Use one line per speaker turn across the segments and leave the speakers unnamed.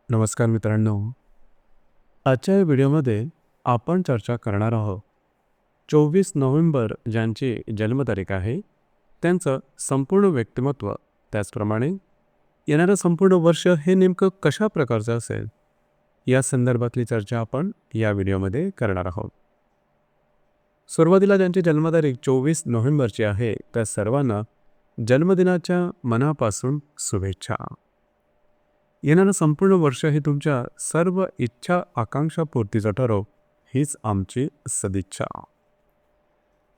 नमस्कार मित्रांनो. आजच्या या व्हिडिओमध्ये आपण चर्चा करणार आहोत 24 नोव्हेंबर ज्यांची जन्मतारीख आहे त्यांचं संपूर्ण व्यक्तिमत्व, त्याचप्रमाणे येणारं संपूर्ण वर्ष हे नेमकं कशा प्रकारचं असेल या संदर्भातली चर्चा आपण या व्हिडिओमध्ये करणार आहोत. सुरुवातीला ज्यांची जन्मतारीख 24 नोव्हेंबरची आहे त्या सर्वांना जन्मदिनाच्या मनापासून शुभेच्छा. येणारं संपूर्ण वर्ष हे तुमच्या सर्व इच्छा आकांक्षा पूर्तीचं ठरो हीच आमची सदिच्छा.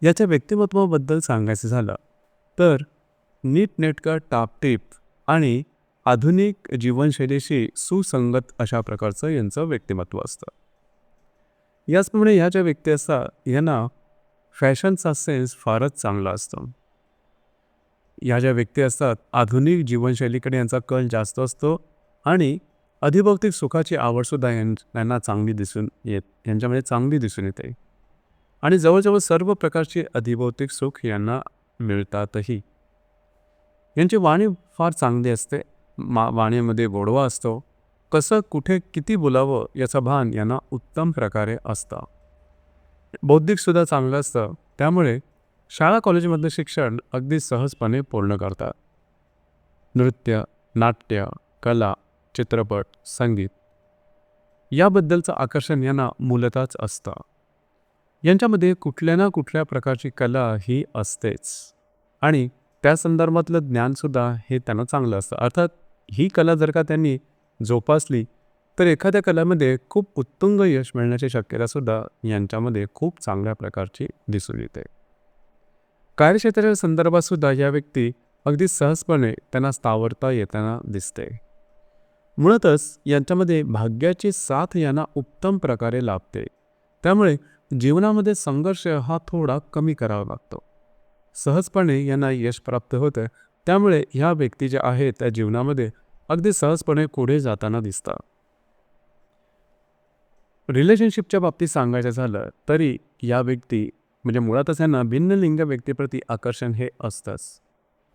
याच्या व्यक्तिमत्वाबद्दल सांगायचं झालं तर नीटनेटकं टापटीप आणि आधुनिक जीवनशैलीशी सुसंगत अशा प्रकारचं यांचं व्यक्तिमत्व असतं. याचप्रमाणे ह्या ज्या व्यक्ती असतात यांना फॅशनचा सेन्स फारच चांगला असतो. या ज्या व्यक्ती असतात आधुनिक जीवनशैलीकडे यांचा कल जास्त असतो आणि अधिभौतिक सुखाची आवडसुद्धा यांना चांगली यांच्यामध्ये चांगली दिसून येते आणि जवळजवळ सर्व प्रकारचे अधिभौतिक सुख यांना मिळतातही. यांची वाणी फार चांगली असते. वाणीमध्ये गोडवा असतो. कसं कुठे किती बोलावं याचं भान यांना उत्तम प्रकारे असतं. बौद्धिकसुद्धा चांगलं असतं. त्यामुळे शाळा कॉलेजमधलं शिक्षण अगदी सहजपणे पूर्ण करतात. नृत्य, नाट्य, कला, चित्रपट, संगीत याबद्दलचं आकर्षण यांना मूलतःच असतं. यांच्यामध्ये कुठल्या ना कुठल्या प्रकारची कला ही असतेच आणि त्या संदर्भातलं ज्ञानसुद्धा हे त्यांना चांगलं असतं. अर्थात ही कला जर का त्यांनी जोपासली तर एखाद्या कलेमध्ये खूप उत्तुंग यश मिळण्याची शक्यतासुद्धा यांच्यामध्ये खूप चांगल्या प्रकारची दिसून येते. कार्यक्षेत्राच्या संदर्भातसुद्धा या व्यक्ती अगदी सहजपणे त्यांना स्थावरता येताना दिसते. मुळातच यांच्यामध्ये भाग्याची साथ यांना उत्तम प्रकारे लाभते. त्यामुळे जीवनामध्ये संघर्ष हा थोडा कमी करावा लागतो. सहजपणे यांना यश प्राप्त होतं. त्यामुळे ह्या व्यक्ती ज्या आहेत त्या जीवनामध्ये अगदी सहजपणे पुढे जाताना दिसतात. रिलेशनशिपच्या बाबतीत सांगायचं झालं तरी या व्यक्ती म्हणजे मुळातच यांना भिन्न लिंग व्यक्तीप्रती आकर्षण हे असतंच.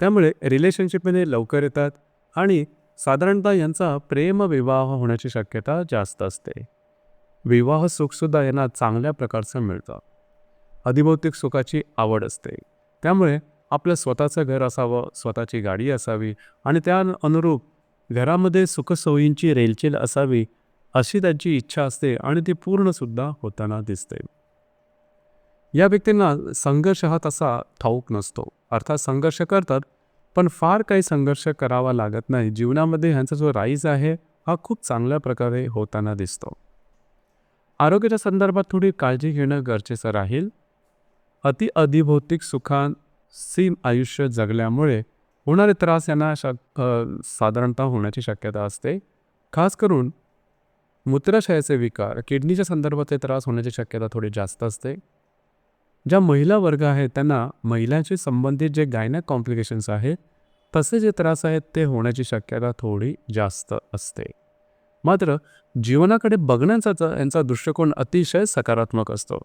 त्यामुळे रिलेशनशिपमध्ये लवकर येतात आणि साधारणतः यांचा प्रेमविवाह होण्याची शक्यता जास्त असते. विवाह सुखसुद्धा यांना चांगल्या प्रकारचं मिळतं. अधिभौतिक सुखाची आवड असते. त्यामुळे आपलं स्वतःचं घर असावं, स्वतःची गाडी असावी आणि त्या अनुरूप घरामध्ये सुखसोयींची रेलचेल असावी अशी त्यांची इच्छा असते आणि ती पूर्णसुद्धा होताना दिसते. या व्यक्तींना संघर्ष हा तसा ठाऊक नसतो. अर्थात संघर्ष करतात पण फार काही संघर्ष करावा लागत नाही. जीवनामध्ये ह्यांचा जो राईज आहे हा खूप चांगल्या प्रकारे होताना दिसतो. आरोग्याच्या संदर्भात थोडी काळजी घेणं गरजेचं राहील. अधिभौतिक सुखांशी आयुष्य जगल्यामुळे होणारे त्रास यांना साधारणतः होण्याची शक्यता असते. खास करून मूत्राशयाचे विकार, किडनीच्या संदर्भातले त्रास होण्याची शक्यता थोडी जास्त असते. ज्या महिला वर्ग आहेत त्यांना महिलांशी संबंधित जे गायनॅक कॉम्प्लिकेशन्स आहेत तसे जे त्रास आहेत ते होण्याची शक्यता थोडी जास्त असते. मात्र जीवनाकडे बघण्याचा यांचा दृष्टिकोन अतिशय सकारात्मक असतो.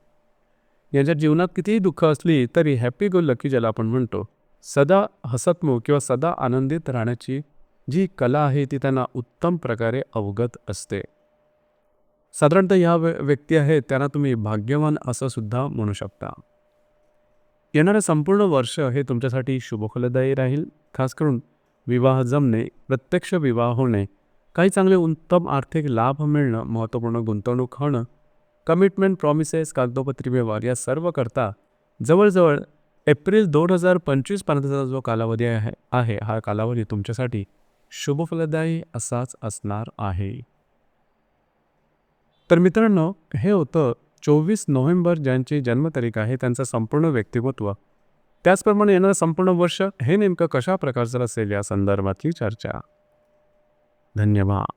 यांच्या जीवनात कितीही दुःख असली तरी हॅपी गो लकी ज्याला आपण म्हणतो, सदा हसतमुख किंवा सदा आनंदित राहण्याची जी कला आहे ती त्यांना उत्तम प्रकारे अवगत असते. साधारणतः ह्या व्यक्ती आहेत त्यांना तुम्ही भाग्यवान असं सुद्धा म्हणू शकता. येणारं संपूर्ण वर्ष हे तुमच्यासाठी शुभफलदायी राहील. खास करून विवाह जमणे, प्रत्यक्ष विवाह होणे, काही चांगले उत्तम आर्थिक लाभ मिळणं, महत्त्वपूर्ण गुंतवणूक होणं, कमिटमेंट, प्रॉमिसेस, कागदोपत्री व्यवहार या सर्व करता जवळजवळ एप्रिल 2025 पर्यंतचा जो कालावधी आहे हा कालावधी तुमच्यासाठी शुभफलदायी असाच असणार आहे. तर मित्रांनो, हे होतं 24 नोव्हेंबर ज्यांची जन्मतारीख आहे त्यांचं संपूर्ण व्यक्तिमत्व. त्याचप्रमाणे येणारं संपूर्ण वर्ष हे नेमकं कशा प्रकारचं असेल या संदर्भातली चर्चा. धन्यवाद.